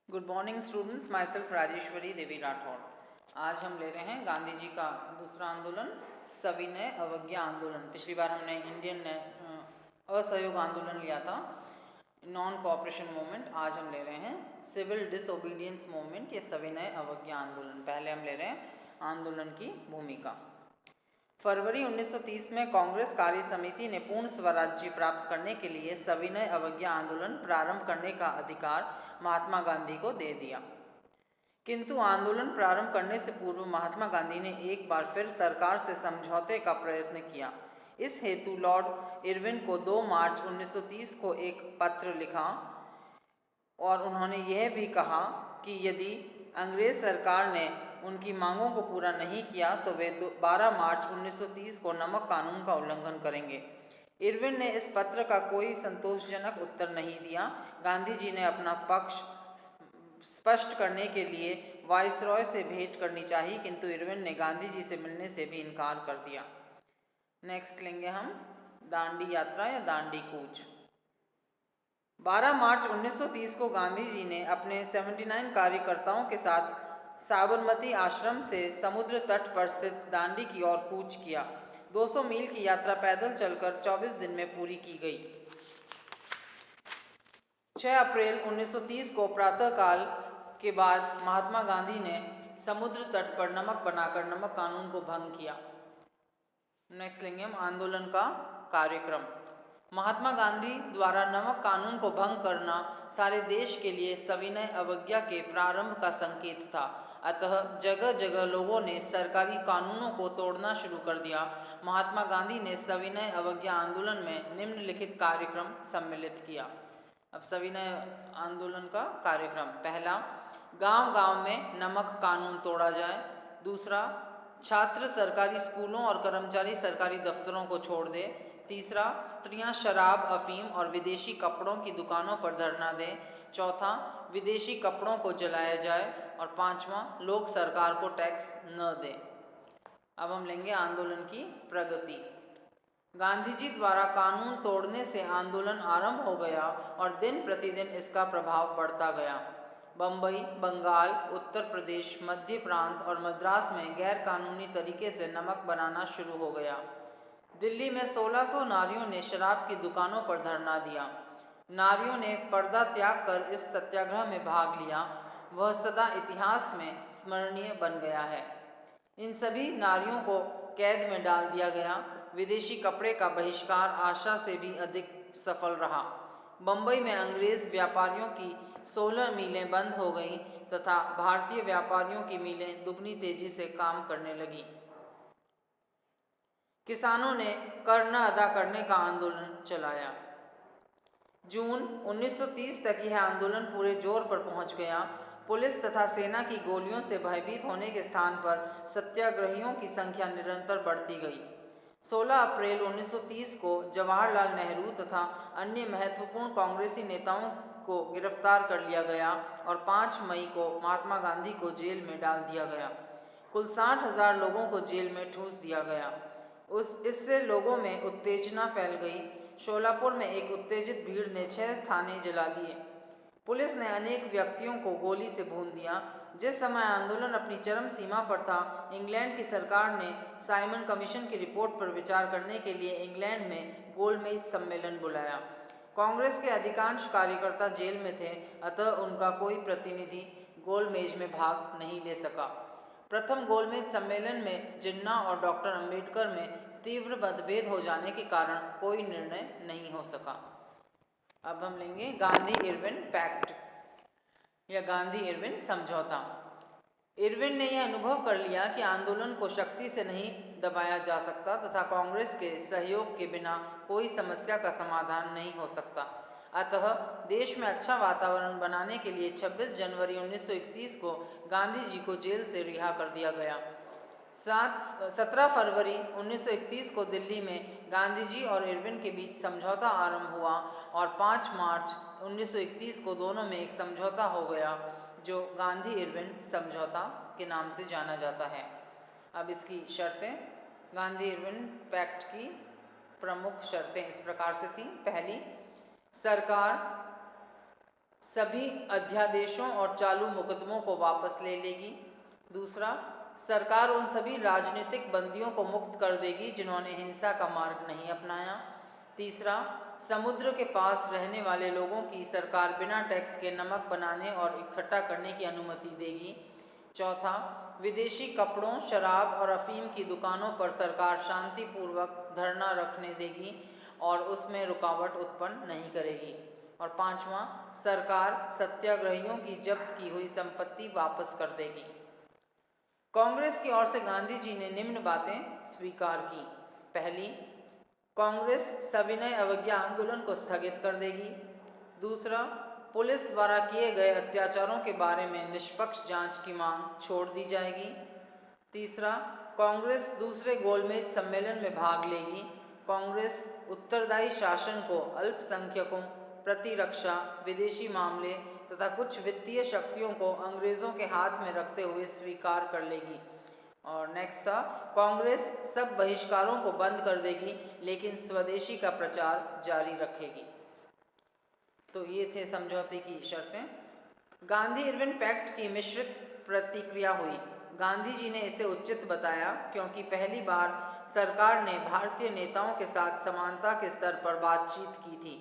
Good morning students, myself Rajeshwari Devi Rathore. आज हम ले रहे हैं गांधी जी का दूसरा आंदोलन, सविनय अवज्ञा आंदोलन। पिछली बार हमने इंडियन असहयोग आंदोलन लिया था, नॉन कोऑपरेशन मूवमेंट। आज हम ले रहे हैं सिविल डिसओबीडियंस मूवमेंट या सविनय अवज्ञा आंदोलन। पहले हम ले रहे हैं आंदोलन की भूमिका। फरवरी 1930 में कांग्रेस कार्य समिति ने पूर्ण स्वराज्य प्राप्त करने के लिए सविनय अवज्ञा आंदोलन प्रारंभ करने का अधिकार महात्मा गांधी को दे दिया। किंतु आंदोलन प्रारंभ करने से पूर्व महात्मा गांधी ने एक बार फिर सरकार से समझौते का प्रयत्न किया। इस हेतु लॉर्ड इरविन को 2 मार्च 1930 को एक पत्र लिखा और उन्होंने यह भी कहा कि यदि अंग्रेज सरकार ने उनकी मांगों को पूरा नहीं किया तो वे 12 मार्च 1930 को नमक कानून का उल्लंघन करेंगे। इरविन ने इस पत्र का कोई संतोषजनक उत्तर नहीं दिया। गांधी जी ने अपना पक्ष स्पष्ट करने के लिए वाइसरॉय से भेंट करनी चाहिए, किंतु इरविन ने गांधी जी से मिलने से भी इनकार कर दिया। नेक्स्ट लेंगे हम दांडी यात्रा या दांडी कूच। 12 मार्च 1930 को गांधी जी ने अपने 79 कार्यकर्ताओं के साथ साबरमती आश्रम से समुद्र तट पर स्थित दांडी की ओर कूच किया। 200 मील की यात्रा पैदल चलकर 24 दिन में पूरी की गई। 6 अप्रैल 1930 को प्रातःकाल के बाद महात्मा गांधी ने समुद्र तट पर नमक बनाकर नमक कानून को भंग किया। नेक्स्ट लेंगे हम आंदोलन का कार्यक्रम। महात्मा गांधी द्वारा नमक कानून को भंग करना सारे देश के लिए सविनय अवज्ञा के प्रारंभ का संकेत था। अतः जगह जगह लोगों ने सरकारी कानूनों को तोड़ना शुरू कर दिया। महात्मा गांधी ने सविनय अवज्ञा आंदोलन में निम्नलिखित कार्यक्रम सम्मिलित किया। अब सविनय आंदोलन का कार्यक्रम: पहला, गांव-गांव में नमक कानून तोड़ा जाए। दूसरा, छात्र सरकारी स्कूलों और कर्मचारी सरकारी दफ्तरों को छोड़ दे। तीसरा, स्त्रियां शराब, अफीम और विदेशी कपड़ों की दुकानों पर धरना दें। चौथा, विदेशी कपड़ों को जलाया जाए। और पांचवा, लोग सरकार को टैक्स न दें। अब हम लेंगे आंदोलन की प्रगति। गांधी जी द्वारा कानून तोड़ने से आंदोलन आरंभ हो गया और दिन प्रतिदिन इसका प्रभाव बढ़ता गया। बम्बई, बंगाल, उत्तर प्रदेश, मध्य प्रांत और मद्रास में गैर कानूनी तरीके से नमक बनाना शुरू हो गया। दिल्ली में 1600 नारियों ने शराब की दुकानों पर धरना दिया। नारियों ने पर्दा त्याग कर इस सत्याग्रह में भाग लिया। वह सदा इतिहास में स्मरणीय बन गया है। इन सभी नारियों को कैद में डाल दिया गया। विदेशी कपड़े का बहिष्कार आशा से भी अधिक सफल रहा। बम्बई में अंग्रेज व्यापारियों की 16 मिलें बंद हो गईं तथा भारतीय व्यापारियों की मिलें दुगनी तेजी से काम करने लगीं। किसानों ने कर न अदा करने का आंदोलन चलाया। जून 1930 तक यह आंदोलन पूरे जोर पर पहुंच गया। पुलिस तथा सेना की गोलियों से भयभीत होने के स्थान पर सत्याग्रहियों की संख्या निरंतर बढ़ती गई। 16 अप्रैल 1930 को जवाहरलाल नेहरू तथा अन्य महत्वपूर्ण कांग्रेसी नेताओं को गिरफ्तार कर लिया गया और 5 मई को महात्मा गांधी को जेल में डाल दिया गया। कुल 60,000 लोगों को जेल में ठूंस दिया गया। इससे लोगों में उत्तेजना फैल गई। शोलापुर में एक उत्तेजित भीड़ ने 6 थाने जला दिए। पुलिस ने अनेक व्यक्तियों को गोली से भून दिया। जिस समय आंदोलन अपनी चरम सीमा पर था, इंग्लैंड की सरकार ने साइमन कमीशन की रिपोर्ट पर विचार करने के लिए इंग्लैंड में गोलमेज सम्मेलन बुलाया। कांग्रेस के अधिकांश कार्यकर्ता जेल में थे, अतः उनका कोई प्रतिनिधि गोलमेज में भाग नहीं ले सका। प्रथम गोलमेज सम्मेलन में जिन्ना और डॉक्टर अंबेडकर में तीव्र मतभेद हो जाने के कारण कोई निर्णय नहीं हो सका। अब हम लेंगे गांधी इरविन पैक्ट या गांधी इरविन समझौता। इरविन ने यह अनुभव कर लिया कि आंदोलन को शक्ति से नहीं दबाया जा सकता तथा कांग्रेस के सहयोग के बिना कोई समस्या का समाधान नहीं हो सकता। अतः देश में अच्छा वातावरण बनाने के लिए 26 जनवरी 1931 को गांधी जी को जेल से रिहा कर दिया गया। 17 फरवरी 1931 को दिल्ली में गांधी जी और इरविन के बीच समझौता आरंभ हुआ और 5 मार्च 1931 को दोनों में एक समझौता हो गया जो गांधी इरविन समझौता के नाम से जाना जाता है। अब इसकी शर्तें: गांधी इरविन पैक्ट की प्रमुख शर्तें इस प्रकार से थीं। पहली, सरकार सभी अध्यादेशों और चालू मुकदमों को वापस ले लेगी। दूसरा, सरकार उन सभी राजनीतिक बंदियों को मुक्त कर देगी जिन्होंने हिंसा का मार्ग नहीं अपनाया। तीसरा, समुद्र के पास रहने वाले लोगों की सरकार बिना टैक्स के नमक बनाने और इकट्ठा करने की अनुमति देगी। चौथा, विदेशी कपड़ों, शराब और अफीम की दुकानों पर सरकार शांतिपूर्वक धरना रखने देगी और उसमें रुकावट उत्पन्न नहीं करेगी। और पांचवा, सरकार सत्याग्रहियों की जब्त की हुई संपत्ति वापस कर देगी। कांग्रेस की ओर से गांधी जी ने निम्न बातें स्वीकार की। पहली, कांग्रेस सविनय अवज्ञा आंदोलन को स्थगित कर देगी। दूसरा, पुलिस द्वारा किए गए अत्याचारों के बारे में निष्पक्ष जांच की मांग छोड़ दी जाएगी। तीसरा, कांग्रेस दूसरे गोलमेज सम्मेलन में भाग लेगी। कांग्रेस उत्तरदायी शासन को अल्पसंख्यकों, प्रतिरक्षा, विदेशी मामले तथा कुछ वित्तीय शक्तियों को अंग्रेज़ों के हाथ में रखते हुए स्वीकार कर लेगी। और नेक्स्ट था, कांग्रेस सब बहिष्कारों को बंद कर देगी लेकिन स्वदेशी का प्रचार जारी रखेगी। तो ये थे समझौते की शर्तें। गांधी इरविन पैक्ट की मिश्रित प्रतिक्रिया हुई। गांधी जी ने इसे उचित बताया क्योंकि पहली बार सरकार ने भारतीय नेताओं के साथ समानता के स्तर पर बातचीत की थी,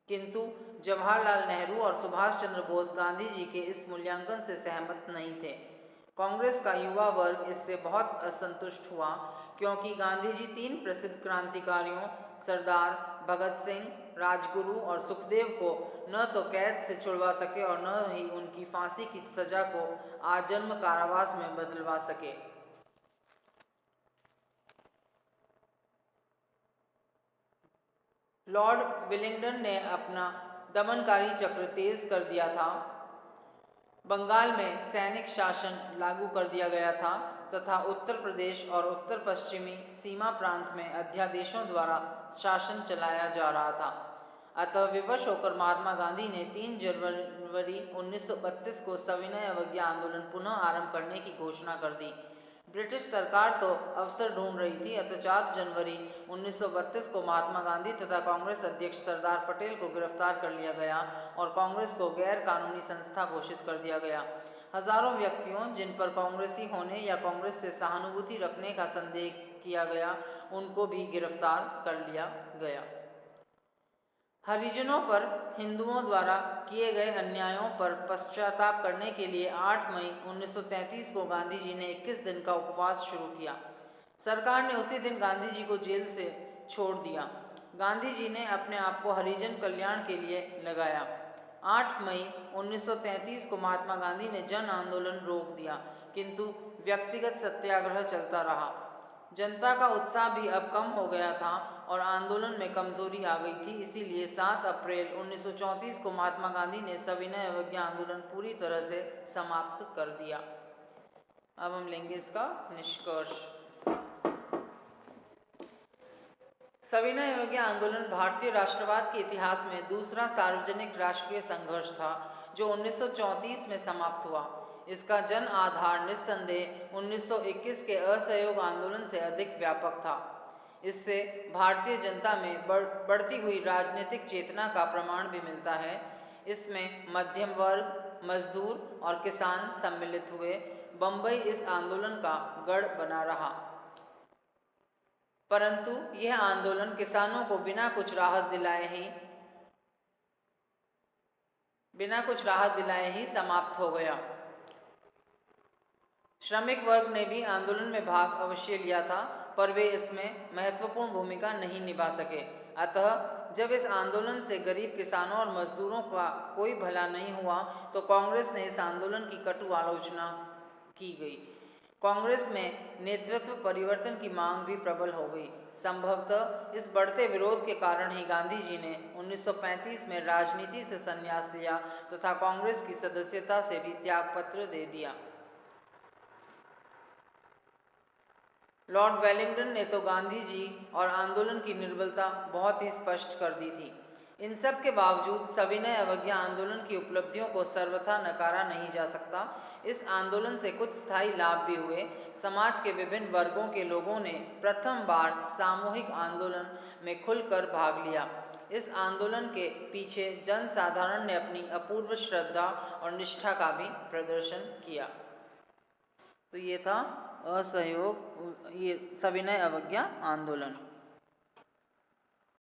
किंतु जवाहरलाल नेहरू और सुभाष चंद्र बोस गांधी जी के इस मूल्यांकन से सहमत नहीं थे। कांग्रेस का युवा वर्ग इससे बहुत असंतुष्ट हुआ क्योंकि गांधी जी तीन प्रसिद्ध क्रांतिकारियों सरदार भगत सिंह, राजगुरु और सुखदेव को न तो कैद से छुड़वा सके और न ही उनकी फांसी की सजा को आजन्म कारावास में बदलवा सके। लॉर्ड विलिंगडन ने अपना दमनकारी चक्र तेज कर दिया था। बंगाल में सैनिक शासन लागू कर दिया गया था तथा उत्तर प्रदेश और उत्तर पश्चिमी सीमा प्रांत में अध्यादेशों द्वारा शासन चलाया जा रहा था। अतः विवश होकर महात्मा गांधी ने 3 जनवरी 1932 को सविनय अवज्ञा आंदोलन पुनः आरंभ करने की घोषणा कर दी। ब्रिटिश सरकार तो अवसर ढूंढ रही थी, अतः 4 जनवरी 1932 को महात्मा गांधी तथा कांग्रेस अध्यक्ष सरदार पटेल को गिरफ्तार कर लिया गया और कांग्रेस को गैर कानूनी संस्था घोषित कर दिया गया। हजारों व्यक्तियों जिन पर कांग्रेसी होने या कांग्रेस से सहानुभूति रखने का संदेह किया गया, उनको भी गिरफ्तार कर लिया गया। हरिजनों पर हिंदुओं द्वारा किए गए अन्यायों पर पश्चाताप करने के लिए 8 मई 1933 को गांधी जी ने 21 दिन का उपवास शुरू किया। सरकार ने उसी दिन गांधी जी को जेल से छोड़ दिया। गांधी जी ने अपने आप को हरिजन कल्याण के लिए लगाया। 8 मई 1933 को महात्मा गांधी ने जन आंदोलन रोक दिया, किंतु व्यक्तिगत सत्याग्रह चलता रहा। जनता का उत्साह भी अब कम हो गया था और आंदोलन में कमजोरी आ गई थी। इसीलिए 7 अप्रैल 1934 को महात्मा गांधी ने सविनय अवज्ञा आंदोलन पूरी तरह से समाप्त कर दिया। अब हम लेंगे इसका निष्कर्ष। सविनय अवज्ञा आंदोलन भारतीय राष्ट्रवाद के इतिहास में दूसरा सार्वजनिक राष्ट्रीय संघर्ष था जो 1934 में समाप्त हुआ। इसका जन आधार निस्संदेह 1921 के असहयोग आंदोलन से अधिक व्यापक था। इससे भारतीय जनता में बढ़ती हुई राजनीतिक चेतना का प्रमाण भी मिलता है। इसमें मध्यम वर्ग, मजदूर और किसान सम्मिलित हुए। बम्बई इस आंदोलन का गढ़ बना रहा, परंतु यह आंदोलन किसानों को बिना कुछ राहत दिलाए ही समाप्त हो गया। श्रमिक वर्ग ने भी आंदोलन में भाग अवश्य लिया था, पर वे इसमें महत्वपूर्ण भूमिका नहीं निभा सके। अतः जब इस आंदोलन से गरीब किसानों और मजदूरों का कोई भला नहीं हुआ तो कांग्रेस ने इस आंदोलन की कटु आलोचना की गई। कांग्रेस में नेतृत्व परिवर्तन की मांग भी प्रबल हो गई। संभवतः इस बढ़ते विरोध के कारण ही गांधी जी ने 1935 में राजनीति से संन्यास लिया तथा कांग्रेस की सदस्यता से भी त्यागपत्र दे दिया। लॉर्ड वेलिंगटन ने तो गांधी जी और आंदोलन की निर्बलता बहुत ही स्पष्ट कर दी थी। इन सब के बावजूद सविनय अवज्ञा आंदोलन की उपलब्धियों को सर्वथा नकारा नहीं जा सकता। इस आंदोलन से कुछ स्थायी लाभ भी हुए। समाज के विभिन्न वर्गों के लोगों ने प्रथम बार सामूहिक आंदोलन में खुलकर भाग लिया। इस आंदोलन के पीछे जनसाधारण ने अपनी अपूर्व श्रद्धा और निष्ठा का भी प्रदर्शन किया। तो ये था असहयोग, ये सविनय अवज्ञा आंदोलन।